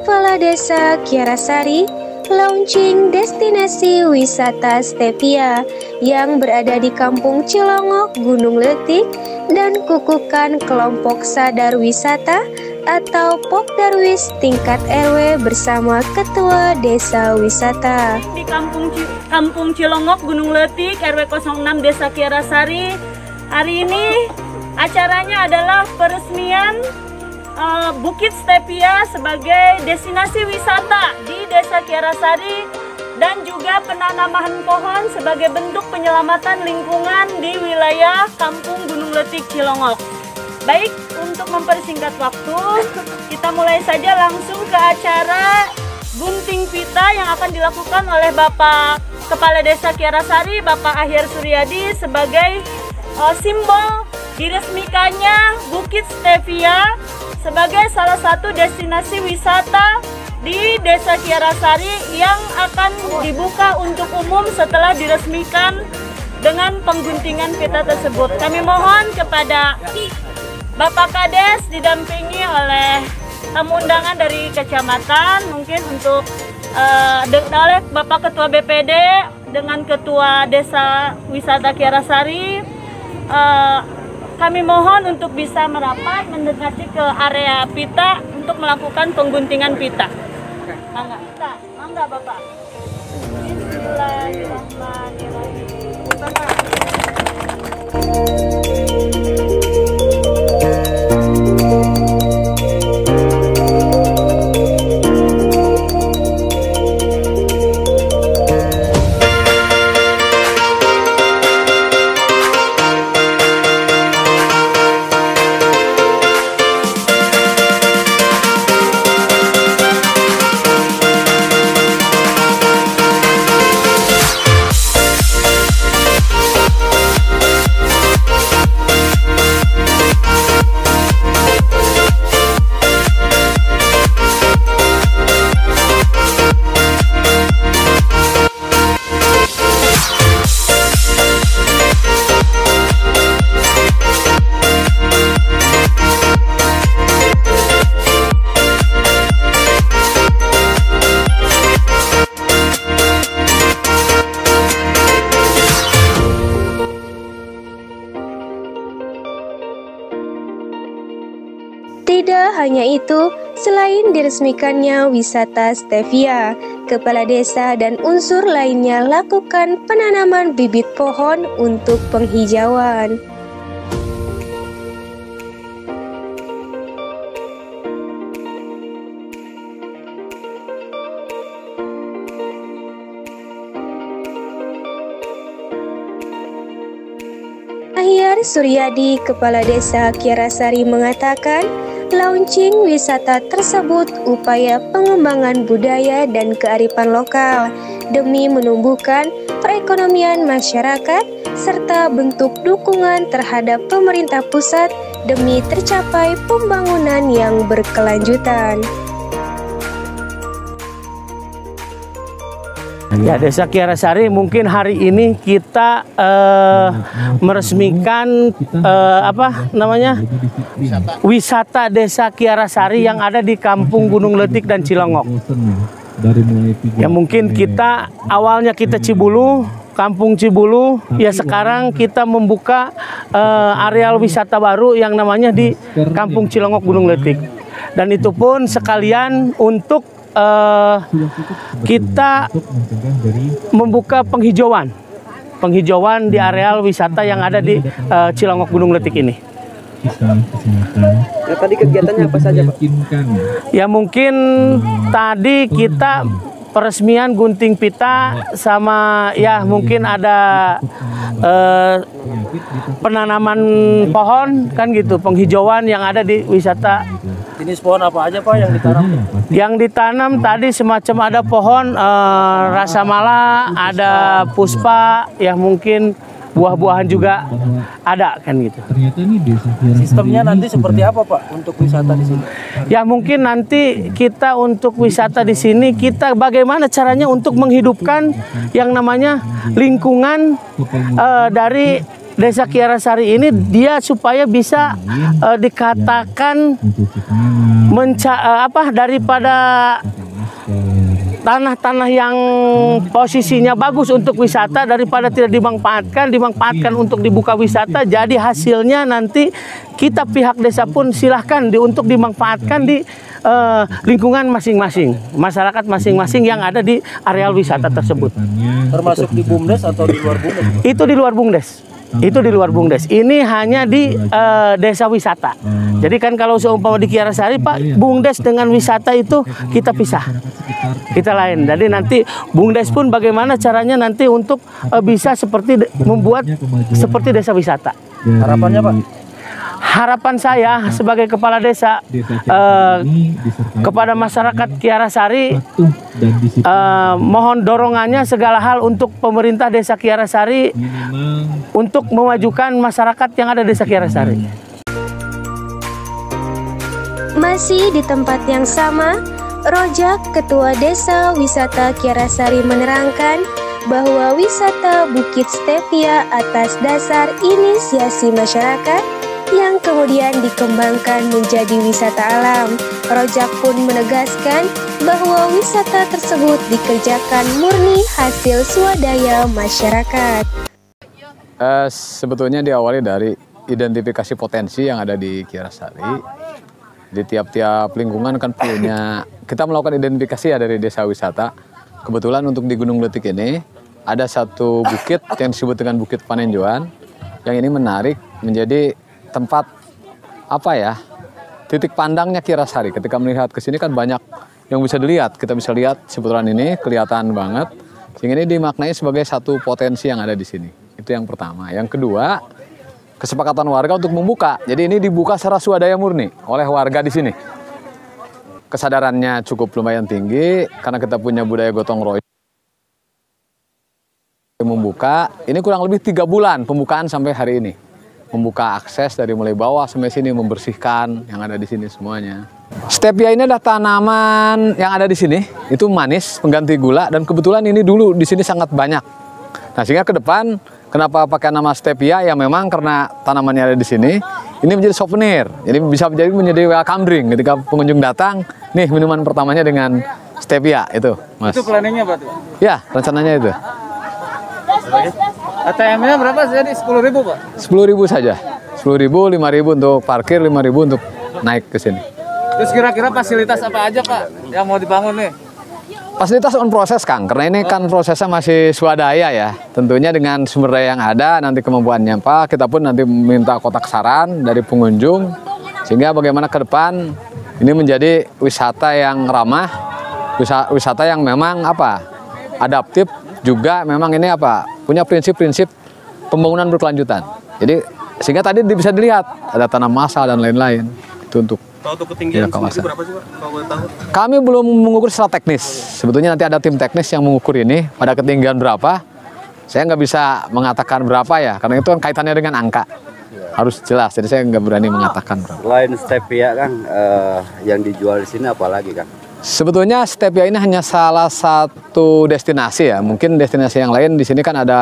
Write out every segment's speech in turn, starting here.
Kepala Desa Kiarasari launching destinasi wisata Stevia yang berada di Kampung Cilongok, Gunung Letik, dan kukukan kelompok sadar wisata atau Pokdarwis tingkat RW bersama Ketua Desa Wisata. Di Kampung Cilongok, Gunung Letik, RW 06 Desa Kiarasari. Hari ini acaranya adalah peresmian Bukit Stevia sebagai destinasi wisata di Desa Kiarasari dan juga penanaman pohon sebagai bentuk penyelamatan lingkungan di wilayah Kampung Gunung Letik Cilongok. Baik, untuk mempersingkat waktu, kita mulai saja langsung ke acara gunting pita yang akan dilakukan oleh Bapak Kepala Desa Kiarasari, Bapak Ahyar Suryadi, sebagai simbol diresmikannya Bukit Stevia sebagai salah satu destinasi wisata di Desa Kiarasari yang akan dibuka untuk umum setelah diresmikan dengan pengguntingan pita tersebut. Kami mohon kepada Bapak Kades didampingi oleh tamu undangan dari kecamatan, mungkin untuk oleh Bapak Ketua BPD dengan Ketua Desa Wisata Kiarasari. Kami mohon untuk bisa merapat mendekati ke area pita untuk melakukan pengguntingan pita. Mangga, mangga Bapak. Bismillahirrahmanirrahim. Tidak hanya itu, selain diresmikannya wisata Stevia, Kepala Desa dan unsur lainnya lakukan penanaman bibit pohon untuk penghijauan. Ahyar Suryadi, Kepala Desa Kiarasari mengatakan, launching wisata tersebut upaya pengembangan budaya dan kearifan lokal demi menumbuhkan perekonomian masyarakat serta bentuk dukungan terhadap pemerintah pusat demi tercapai pembangunan yang berkelanjutan. Ya, Desa Kiarasari mungkin hari ini kita meresmikan wisata Desa Kiarasari yang ada di Kampung Gunung Letik dan Cilongok. Ya mungkin kita awalnya kita Cibulu, Kampung Cibulu, ya sekarang kita membuka areal wisata baru yang namanya di Kampung Cilongok Gunung Letik. Dan itu pun sekalian untuk kita membuka penghijauan di areal wisata yang ada di Cilongok Gunung Letik ini. Ya, tadi kegiatannya apa saja, Pak? Ya mungkin tadi kita peresmian gunting pita sama ya mungkin ada penanaman pohon kan gitu, penghijauan yang ada di wisata. Jenis pohon apa aja, Pak, yang ditanam? Yang ditanam tadi semacam ada pohon rasa mala, ada puspa, ya mungkin buah-buahan juga ada kan gitu. Sistemnya nanti seperti apa, Pak, untuk wisata di sini? Ya mungkin nanti kita untuk wisata di sini kita bagaimana caranya untuk menghidupkan yang namanya lingkungan dari Desa Kiarasari ini dia supaya bisa dikatakan daripada tanah-tanah yang posisinya bagus untuk wisata daripada tidak dimanfaatkan untuk dibuka wisata. Jadi hasilnya nanti kita pihak desa pun silahkan untuk dimanfaatkan di lingkungan masing-masing, masyarakat masing-masing yang ada di areal wisata tersebut. Termasuk di BUMDes atau di luar BUMDes? Itu di luar BUMDes. Itu di luar BUMDes. Ini hanya di desa wisata. Jadi kan kalau seumpama di Kiarasari, Pak, BUMDes dengan wisata itu kita pisah. Kita lain. Jadi nanti BUMDes pun bagaimana caranya nanti untuk bisa membuat seperti desa wisata. Harapannya, Pak? Harapan saya sebagai kepala desa kepada masyarakat Kiarasari, mohon dorongannya segala hal untuk pemerintah desa Kiarasari untuk memajukan masyarakat yang ada di desa Kiarasari. Masih di tempat yang sama, Rojak, Ketua Desa Wisata Kiarasari menerangkan bahwa wisata Bukit Stevia atas dasar inisiasi masyarakat yang kemudian dikembangkan menjadi wisata alam. Rojak pun menegaskan bahwa wisata tersebut dikerjakan murni hasil swadaya masyarakat. Sebetulnya diawali dari identifikasi potensi yang ada di Kiarasari. Di tiap-tiap lingkungan kan punya, kita melakukan identifikasi ya dari desa wisata. Kebetulan untuk di Gunung Letik ini ada satu bukit yang disebut dengan Bukit Panenjoan, yang ini menarik menjadi tempat titik pandangnya Kiarasari. Ketika melihat ke sini kan banyak yang bisa dilihat. Kita bisa lihat seputaran ini kelihatan banget. Sehingga ini dimaknai sebagai satu potensi yang ada di sini. Itu yang pertama. Yang kedua, kesepakatan warga untuk membuka. Jadi ini dibuka secara swadaya murni oleh warga di sini. Kesadarannya cukup lumayan tinggi karena kita punya budaya gotong royong. Membuka, ini kurang lebih 3 bulan pembukaan sampai hari ini. Membuka akses dari mulai bawah sampai sini, membersihkan yang ada di sini semuanya. Stevia ini adalah tanaman yang ada di sini, itu manis, pengganti gula, dan kebetulan ini dulu di sini sangat banyak. Nah, sehingga ke depan kenapa pakai nama Stevia? Ya memang karena tanamannya ada di sini, ini menjadi souvenir. Jadi bisa menjadi welcome drink ketika pengunjung datang. Nih minuman pertamanya dengan Stevia itu, Mas. Itu planningnya, Pak? Ya, rencananya itu. ATM-nya berapa sih? 10.000, Pak? 10.000 saja. 10.000, 5.000 untuk parkir, 5.000 untuk naik ke sini. Terus kira-kira fasilitas apa aja, Pak, yang mau dibangun nih? Fasilitas on proses, Kang. Karena ini kan prosesnya masih swadaya ya. Tentunya dengan sumber daya yang ada, nanti kemampuannya Pak, kita pun nanti minta kotak saran dari pengunjung. Sehingga bagaimana ke depan ini menjadi wisata yang ramah, wisata yang memang adaptif, juga memang ini punya prinsip-prinsip pembangunan berkelanjutan. Jadi sehingga tadi bisa dilihat ada tanam masal dan lain-lain. Itu untuk ketinggian berapa sih, Pak? Kalau boleh tahu? Kami belum mengukur secara teknis. Sebetulnya nanti ada tim teknis yang mengukur ini pada ketinggian berapa. Saya nggak bisa mengatakan berapa ya, karena itu kan kaitannya dengan angka. Harus jelas. Jadi saya nggak berani mengatakan berapa. Selain Stevia, Kang, yang dijual di sini apa lagi, Kang? Sebetulnya Stevia ini hanya salah satu destinasi ya. Mungkin destinasi yang lain di sini kan ada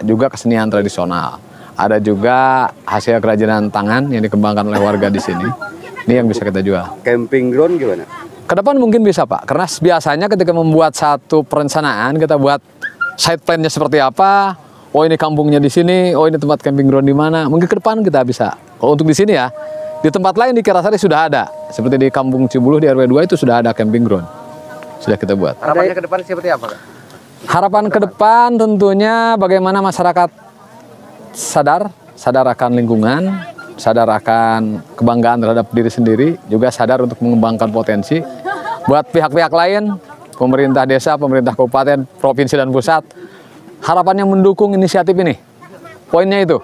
juga kesenian tradisional. Ada juga hasil kerajinan tangan yang dikembangkan oleh warga di sini. Ini yang bisa kita jual. Camping ground gimana? Kedepan mungkin bisa, Pak. Karena biasanya ketika membuat satu perencanaan, kita buat site plan-nya seperti apa. Oh, ini kampungnya di sini. Oh, ini tempat camping ground di mana. Mungkin ke depan kita bisa. Kalau untuk di sini ya, di tempat lain di Kiarasari sudah ada. Seperti di Kampung Cibuluh di RW 2 itu sudah ada camping ground. Sudah kita buat. Harapannya ke depan seperti apa, Kak? Harapan ke depan tentunya bagaimana masyarakat sadar akan lingkungan, sadar akan kebanggaan terhadap diri sendiri, juga sadar untuk mengembangkan potensi. Buat pihak-pihak lain, pemerintah desa, pemerintah kabupaten, provinsi dan pusat, harapannya mendukung inisiatif ini. Poinnya itu.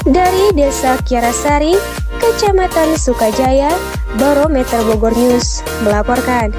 Dari Desa Kiarasari, Kecamatan Sukajaya, Barometer Bogor News melaporkan.